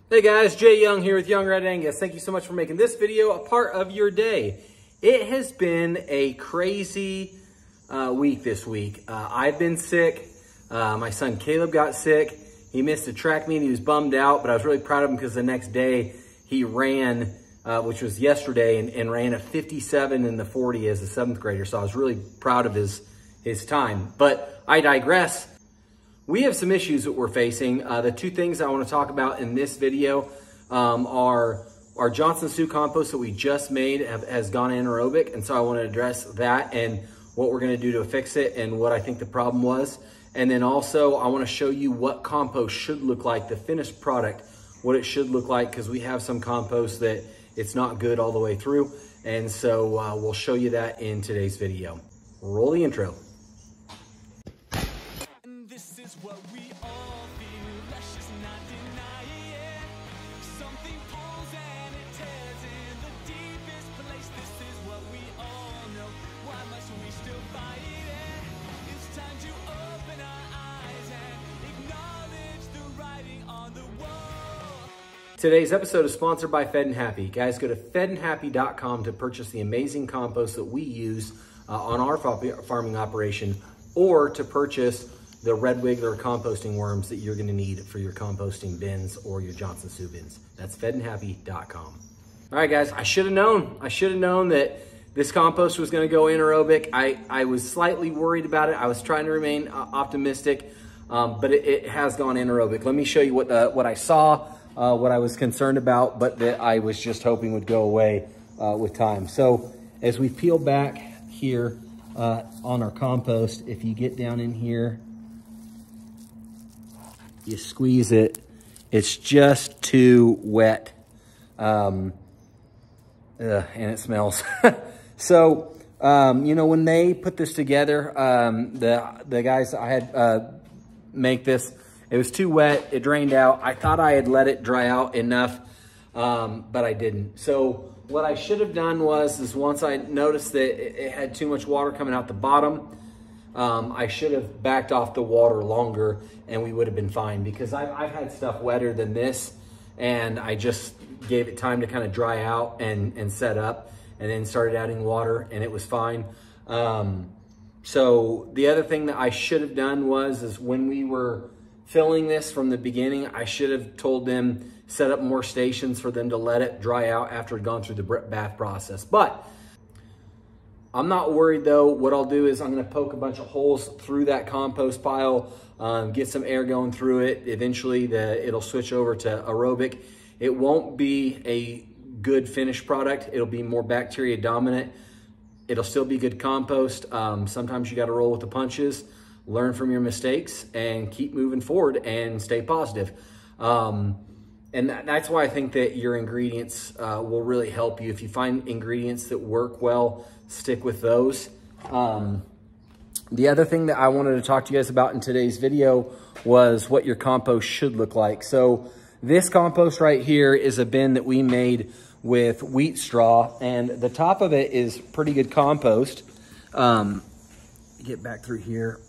Hey guys, Jay Young here with Young Red Angus. Thank you so much for making this video a part of your day. It has been a crazy week this week. I've been sick. My son Caleb got sick. He missed a track meet. He was bummed out, but I was really proud of him because the next day he ran, which was yesterday, and ran a 57 in the 40 as a 7th grader. So I was really proud of his time. But I digress. We have some issues that we're facing. The two things I want to talk about in this video are our Johnson Sioux compost that we just made has gone anaerobic. And so I want to address that and what we're going to do to fix it and what I think the problem was. And then also I want to show you what compost should look like, the finished product, what it should look like, because we have some compost that it's not good all the way through. And so we'll show you that in today's video. Roll the intro. This is what we all feel, let's just not deny it. Something pulls and it tears in the deepest place. This is what we all know, why must we still fight it? It's time to open our eyes and acknowledge the writing on the wall. Today's episode is sponsored by Fed and Happy. Guys, go to fedandhappy.com to purchase the amazing compost that we use on our farming operation, or to purchase the red wiggler composting worms that you're going to need for your composting bins or your Johnson Sioux bins. That's fedandhappy.com. All right, guys, I should have known that this compost was going to go anaerobic. I was slightly worried about it. I was trying to remain optimistic, but it has gone anaerobic. Let me show you what I saw, what I was concerned about, but that I was just hoping would go away with time. So as we peel back here on our compost, if you get down in here, you squeeze it, it's just too wet, and it smells. So, you know, when they put this together, the guys I had make this, it was too wet, it drained out. I thought I had let it dry out enough, but I didn't. So what I should have done was once I noticed that it had too much water coming out the bottom, I should have backed off the water longer and we would have been fine, because I've had stuff wetter than this, and I just gave it time to kind of dry out and set up, and then started adding water and it was fine. So the other thing that I should have done is when we were filling this from the beginning, I should have told them, set up more stations for them to let it dry out after it had gone through the bath process. But I'm not worried though. What I'll do is I'm going to poke a bunch of holes through that compost pile, get some air going through it. Eventually it'll switch over to aerobic. It won't be a good finished product. It'll be more bacteria dominant. It'll still be good compost. Sometimes you got to roll with the punches, learn from your mistakes, and keep moving forward and stay positive. And that's why I think that your ingredients will really help you. If you find ingredients that work well, stick with those. The other thing that I wanted to talk to you guys about in today's video was what your compost should look like. So this compost right here is a bin that we made with wheat straw, and the top of it is pretty good compost. Get back through here.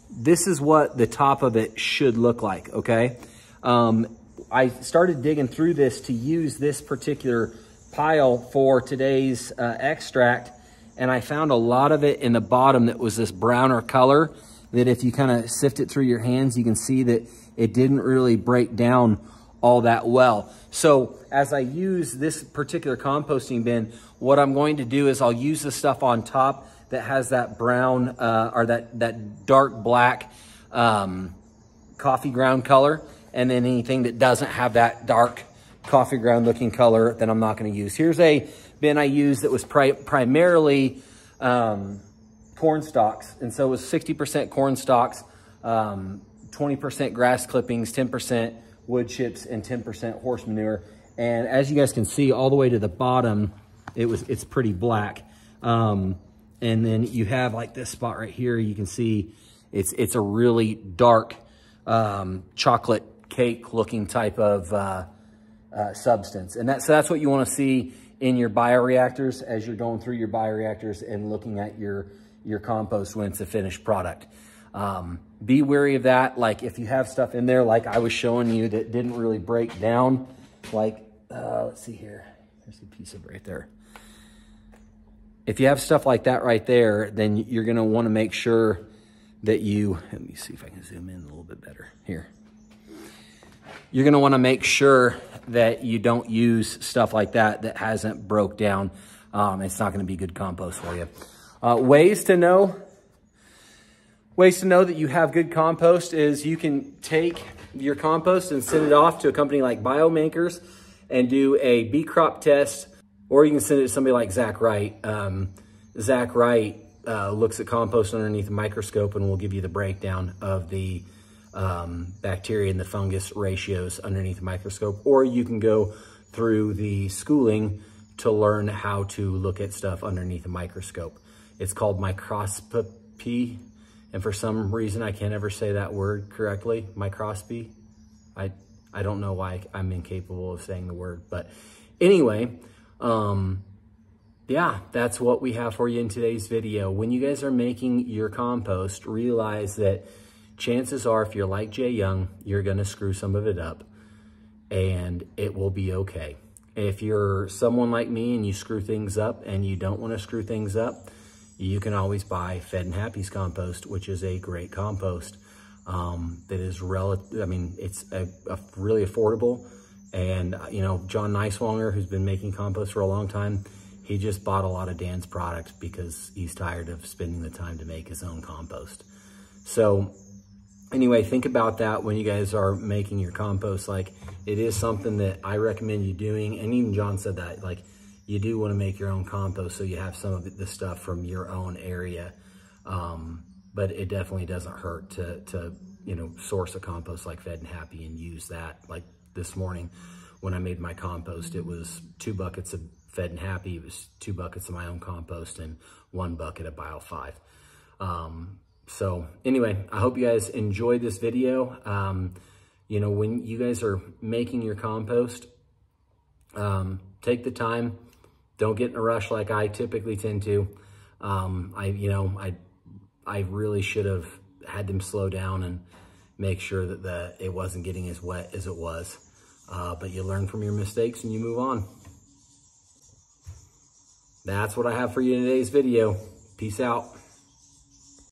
This is what the top of it should look like, okay? I started digging through this to use this particular pile for today's extract, and I found a lot of it in the bottom that was this browner color, that if you kind of sift it through your hands, you can see that it didn't really break down all that well. So as I use this particular composting bin, what I'm going to do is I'll use the stuff on top that has that brown or that dark black coffee ground color, and then anything that doesn't have that dark coffee ground looking color, then I'm not going to use. Here's a bin I used that was primarily corn stalks, and so it was 60% corn stalks, 20% grass clippings, 10% wood chips, and 10% horse manure. And as you guys can see, all the way to the bottom, it's pretty black. And then you have like this spot right here, you can see it's a really dark chocolate cake looking type of substance. And that's what you want to see in your bioreactors as you're going through your bioreactors and looking at your compost when it's a finished product. Be wary of that. Like if you have stuff in there, like I was showing you that didn't really break down, like, let's see here. There's a piece of right there. If you have stuff like that right there, then you're going to want to make sure that you, let me see if I can zoom in a little bit better here. You're going to want to make sure that you don't use stuff like that that hasn't broke down. It's not going to be good compost for you. Ways to know that you have good compost is you can take your compost and send it off to a company like Biomakers and do a bee crop test, or you can send it to somebody like Zach Wright. Zach Wright looks at compost underneath a microscope and will give you the breakdown of the bacteria and the fungus ratios underneath a microscope. Or you can go through the schooling to learn how to look at stuff underneath a microscope. It's called microscopy. And for some reason, I can't ever say that word correctly, microscopy. I don't know why I'm incapable of saying the word. But anyway, yeah, that's what we have for you in today's video. When you guys are making your compost, realize that chances are, if you're like Jay Young, you're going to screw some of it up. And it will be okay. If you're someone like me and you screw things up and you don't want to screw things up, you can always buy Fed and Happy's compost, which is a great compost that is it's a really affordable. And, you know, John Neiswanger, who's been making compost for a long time, he just bought a lot of Dan's products because he's tired of spending the time to make his own compost. So anyway, think about that when you guys are making your compost. Like, it is something that I recommend you doing. And even John said that, like, you do want to make your own compost so you have some of the stuff from your own area. But it definitely doesn't hurt to you know, source a compost like Fed and Happy and use that. Like this morning when I made my compost, it was 2 buckets of Fed and Happy. It was 2 buckets of my own compost and 1 bucket of Bio 5. So anyway, I hope you guys enjoyed this video. You know, when you guys are making your compost, take the time. Don't get in a rush like I typically tend to. I really should have had them slow down and make sure that it wasn't getting as wet as it was. But you learn from your mistakes and you move on. That's what I have for you in today's video. Peace out.